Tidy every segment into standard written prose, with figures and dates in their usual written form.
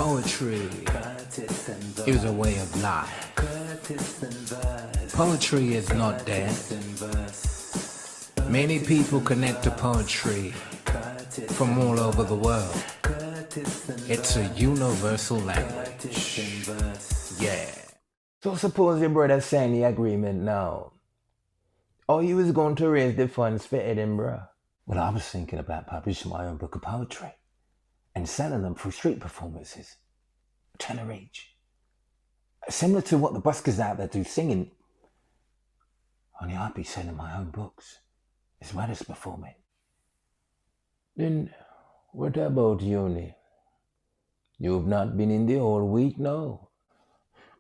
Poetry is a way of life. Poetry is not dead. Many people connect to poetry from all over the world. It's a universal language. Yeah. So suppose your brother signed the agreement now. Or you was going to raise the funds for Edinburgh. Well, I was thinking about publishing my own book of poetry and selling them through street performances. $10 each. Similar to what the buskers out there do singing. Only I'd be selling my own books as well as performing. Then what about uni? You've not been in the whole week now.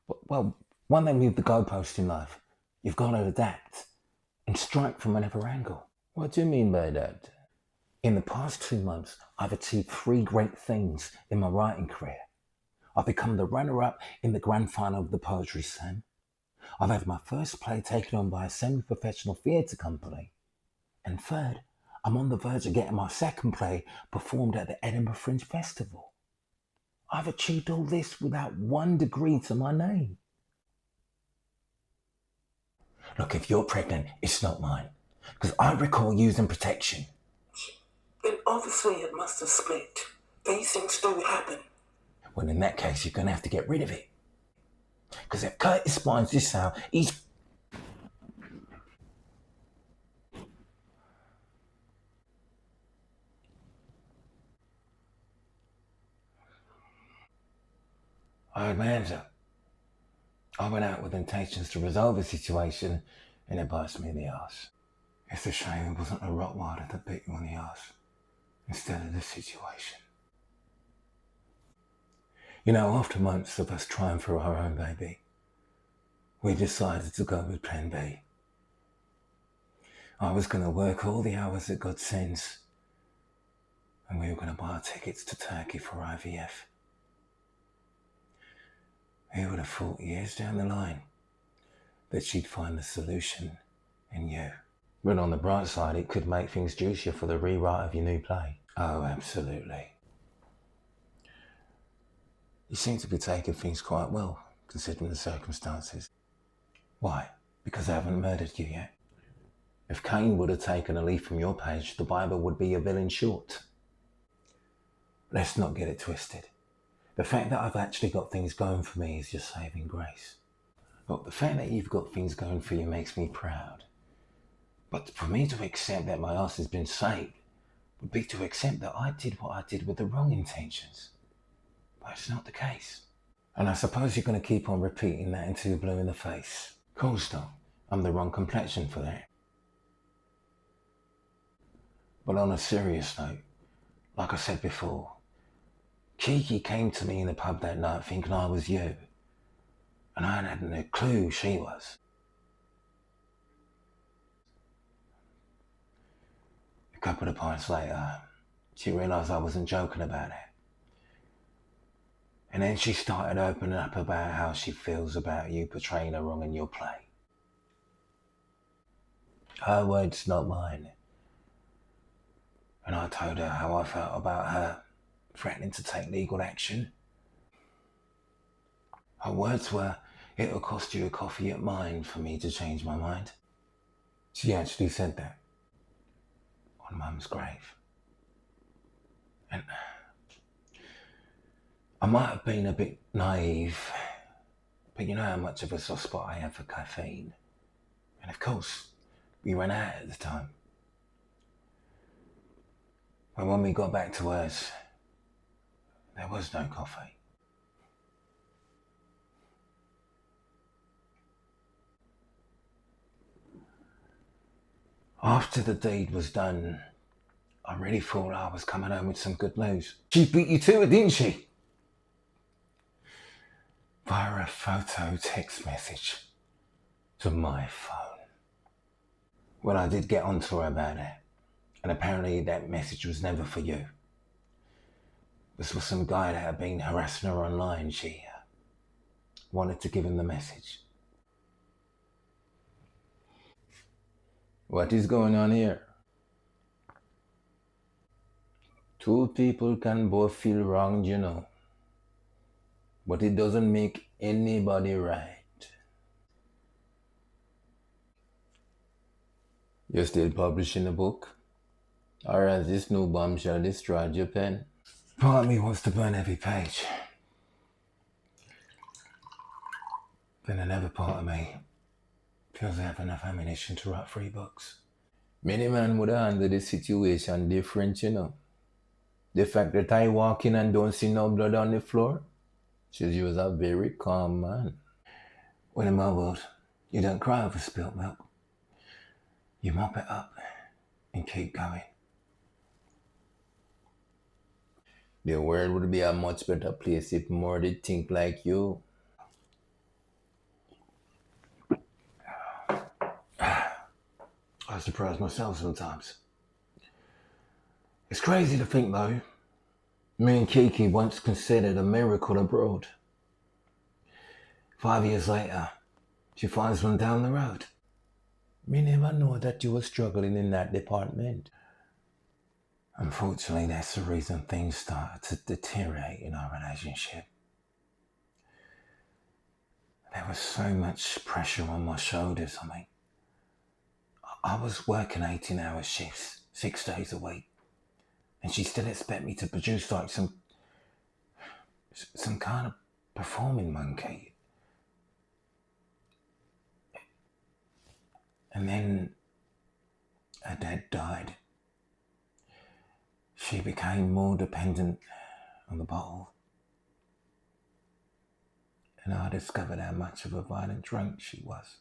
Well, when they move the goalposts in life, you've got to adapt and strike from another angle. What do you mean by that? In the past 2 months, I've achieved 3 great things in my writing career. I've become the runner-up in the grand final of the Poetry Slam. I've had my first play taken on by a semi-professional theatre company. And third, I'm on the verge of getting my second play performed at the Edinburgh Fringe Festival. I've achieved all this without 1 degree to my name. Look, if you're pregnant, it's not mine. Because I recall using protection. Then obviously it must have split. These things do happen. Well, in that case, you're going to have to get rid of it. Because if Curtis finds this out, he's... I had my hands up. I went out with intentions to resolve the situation, and it bites me in the arse. It's a shame it wasn't a Rottweiler that bit you on the arse instead of this situation. You know, after months of us trying for our own baby, we decided to go with Plan B. I was going to work all the hours that God sends, and we were going to buy our tickets to Turkey for IVF. Who would have thought years down the line that she'd find the solution in you? But on the bright side, it could make things juicier for the rewrite of your new play. Oh, absolutely. You seem to be taking things quite well, considering the circumstances. Why? Because I haven't murdered you yet. If Cain would have taken a leaf from your page, the Bible would be a villain short. Let's not get it twisted. The fact that I've actually got things going for me is your saving grace. Look, the fact that you've got things going for you makes me proud. But for me to accept that my ass has been saved would be to accept that I did what I did with the wrong intentions. But it's not the case. And I suppose you're going to keep on repeating that until you're blue in the face. Cool stuff. I'm the wrong complexion for that. But on a serious note, like I said before, Kiki came to me in the pub that night thinking I was you. And I hadn't a clue who she was. A couple of pints later, she realised I wasn't joking about it. And then she started opening up about how she feels about you portraying her wrong in your play. Her words, not mine. And I told her how I felt about her threatening to take legal action. Her words were, "It'll cost you a coffee at mine for me to change my mind." She actually said that on Mum's grave. And I might have been a bit naive, but you know how much of a soft spot I have for caffeine. And of course, we ran out at the time. But when we got back to hers, there was no coffee. After the deed was done, I really thought I was coming home with some good news. She beat you to it, didn't she? Via a photo text message to my phone. Well, I did get onto her about it, and apparently that message was never for you. This was some guy that had been harassing her online. She wanted to give him the message. What is going on here? 2 people can both feel wronged, you know. but it doesn't make anybody right. You're still publishing a book? Or has this new bombshell destroyed your pen? Part of me wants to burn every page. Then another part of me feels I have enough ammunition to write 3 books. Many men would have handled the situation different, you know. The fact that I walk in and don't see no blood on the floor shows you was a very calm man. Well, in my world, you don't cry over spilt milk. You mop it up and keep going. The world would be a much better place if more did think like you. I surprise myself sometimes. It's crazy to think though, me and Kiki once considered a miracle abroad. 5 years later, she finds one down the road. Me never know that you were struggling in that department. Unfortunately, that's the reason things started to deteriorate in our relationship. There was so much pressure on my shoulders. I mean, I was working 18-hour shifts, 6 days a week, and she still expect me to produce like some kind of performing monkey. And then her dad died. She became more dependent on the bottle. And I discovered how much of a violent drunk she was.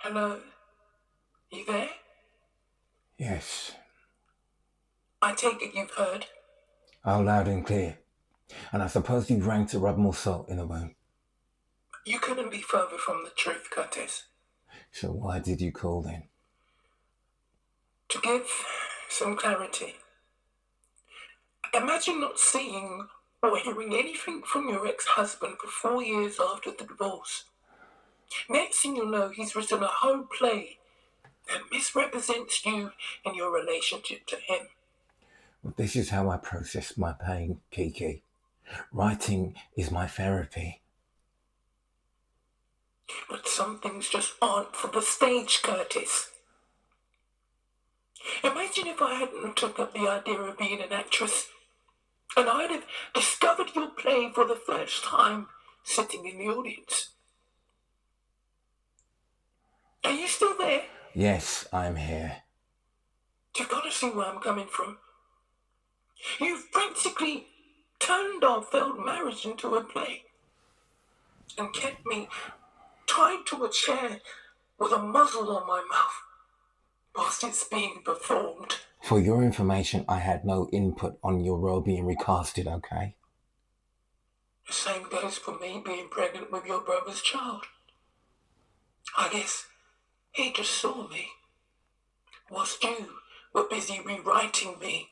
Hello? You there? Yes, I take it you've heard. all loud and clear. And I suppose you rang to rub more salt in the wound. You couldn't be further from the truth, Curtis. So why did you call then? To give some clarity. Imagine not seeing or hearing anything from your ex-husband for 4 years after the divorce. Next thing you know, he's written a whole play that misrepresents you and your relationship to him. Well, this is how I process my pain, Kiki. Writing is my therapy. But some things just aren't for the stage, Curtis. Imagine if I hadn't took up the idea of being an actress, and I'd have discovered your play for the first time sitting in the audience. Are you still there? Yes, I'm here. You've got to see where I'm coming from. You've practically turned our failed marriage into a play and kept me tied to a chair with a muzzle on my mouth whilst it's being performed. For your information, I had no input on your role being recasted, okay? The same goes for me being pregnant with your brother's child. I guess he just saw me whilst you were busy rewriting me.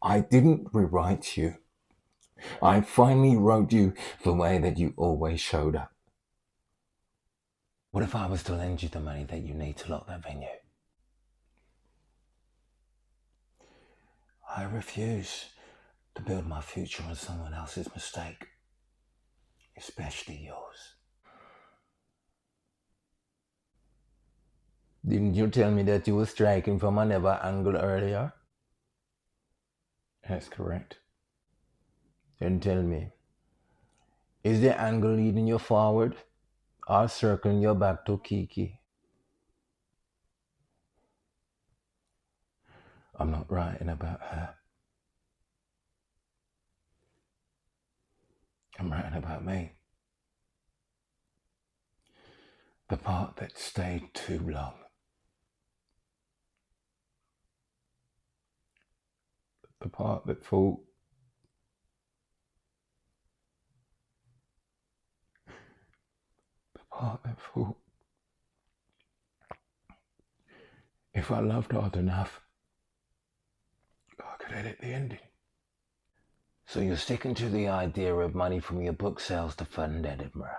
I didn't rewrite you. I finally wrote you the way that you always showed up. What if I was to lend you the money that you need to lock that venue? I refuse to build my future on someone else's mistake, especially yours. Didn't you tell me that you were striking from another angle earlier? That's correct. Then tell me, is the angle leading you forward or circling you back to Kiki? I'm not writing about her. I'm writing about me. The part that stayed too long. The part that thought, if I loved hard enough, I could edit the ending. So you're sticking to the idea of money from your book sales to fund Edinburgh?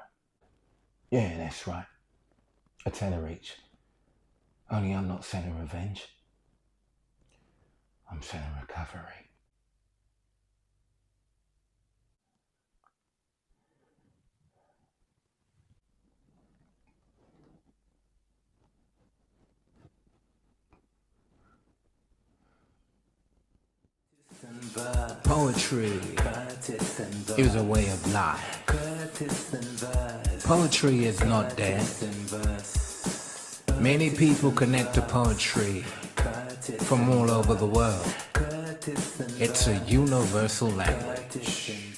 Yeah, that's right. A tenner each. Only I'm not selling revenge. I'm selling recovery. Poetry is a way of life. Poetry is not dead. Many people connect to poetry from all over the world. It's a universal language.